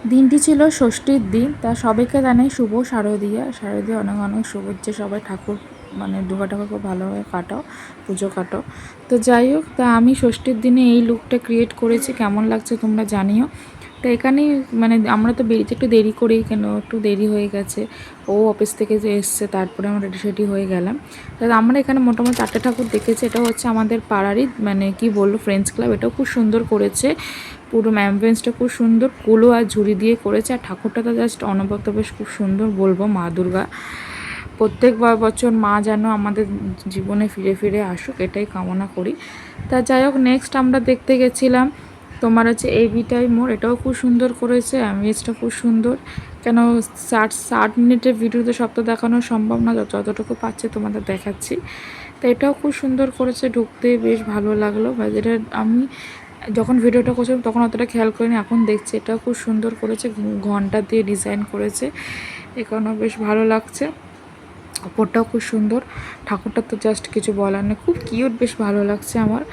দিনটি ছিল ষষ্ঠীর দিন। তা সবাইকে জানাই শুভ শারদীয়া। শারদীয়া অনেক অনেক শুভেচ্ছা। সবাই ঠাকুর মানে দুর্গা ঠাকুর খুব ভালোভাবে কাটাও, পুজো কাটাও। তো যাই হোক, তা আমি ষষ্ঠীর দিনে এই লুকটা ক্রিয়েট করেছি। কেমন লাগছে তোমরা জানিও। তো এখানেই মানে আমরা তো বেরিয়েছি একটু দেরি করেই, কেন একটু দেরি হয়ে গেছে। ও অফিস থেকে যে এসছে, তারপরে আমরা রেডি সেডি হয়ে গেলাম। তা আমরা এখানে মোটামুটি 4টে ঠাকুর দেখেছি। এটা হচ্ছে আমাদের পাড়ারই মানে কি বলবো ফ্রেন্ডস ক্লাব। এটাও খুব সুন্দর করেছে। পুরো অ্যাম্বিয়েন্সটা খুব সুন্দর, কুলো আর ঝুড়ি দিয়ে করেছে। আর ঠাকুরটা তো জাস্ট অনবদ্য বেশ খুব সুন্দর বলবো। মা দুর্গা প্রত্যেক বছর মা যেন আমাদের জীবনে ফিরে ফিরে আসুক, এটাই কামনা করি। তা যাই হোক, নেক্সট আমরা দেখতে গেছিলাম তোমার হচ্ছে এভিটাই মোড়। এটাও খুব সুন্দর করেছে, অ্যাম্বিয়েন্সটা খুব সুন্দর। কেন 60 মিনিটের ভিডিওতে সব তো দেখানো সম্ভব না, যতটুকু পাচ্ছে তোমাদের দেখাচ্ছি। তো এটাও খুব সুন্দর করেছে, ঢুকতে বেশ ভালো লাগলো। যেটা আমি যখন ভিডিওটা করছিলাম তখন অতটা খেয়াল করিনি, এখন দেখছি। এটাও খুব সুন্দর করেছে, ঘন্টা দিয়ে ডিজাইন করেছে, এখানেও বেশ ভালো লাগছে। ওপরটাও খুব সুন্দর। ঠাকুরটা তো জাস্ট কিছু বলার নেই, খুব কিউট, বেশ ভালো লাগছে আমার।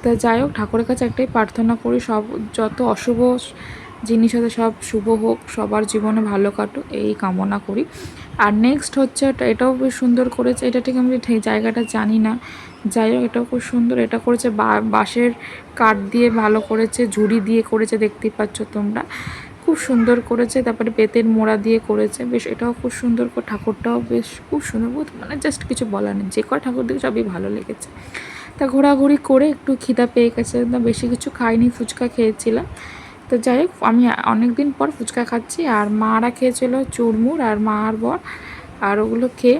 তা যাই হোক, ঠাকুরের কাছে একটাই প্রার্থনা করি, সব যত অশুভ জিনিস আছে সব শুভ হোক, সবার জীবনে ভালো কাটুক, এই কামনা করি। আর নেক্সট হচ্ছে এটাও বেশ সুন্দর করেছে। এটা ঠিক আমি ঠিক জায়গাটা জানি না, যাই হোক এটাও খুব সুন্দর। এটা করেছে বাঁশের কাঠ দিয়ে ভালো করেছে, ঝুড়ি দিয়ে করেছে, দেখতেই পাচ্ছ তোমরা, খুব সুন্দর করেছে। তারপরে বেতের মোড়া দিয়ে করেছে, বেশ এটাও খুব সুন্দর করে। ঠাকুরটাও বেশ খুব সুন্দর, মানে জাস্ট কিছু বলার নেই, যে কয় ঠাকুর দেখে সবই ভালো লেগেছে। তা ঘোরাঘুরি করে একটু খিদা পেয়ে গেছে, বেশি কিছু খাইনি, ফুচকা খেয়েছিলাম। তো যাই হোক, আমি অনেক দিন পর ফুচকা খাচ্ছি। আর মারা খেয়েছিল চুরমুর, আর মা আর বর, আর ওগুলো খেয়ে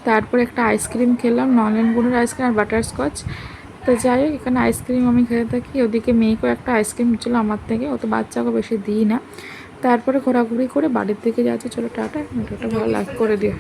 তারপর একটা আইসক্রিম খেলাম, নলেন গুড়ের আইসক্রিম আর বাটারস্কচ। তো যাই হোক, এখানে আইসক্রিম আমি খেতে থাকি, ওদিকে মেয়েকেও একটা আইসক্রিম ছিল আমার থেকে, ও তো বাচ্চাকে বেশি দিই না। তারপরে ঘোরাঘুরি করে বাড়ির দিকে যাচ্ছে। চলো টাটা, ভিডিওটা ভালো লাইক করে দিও।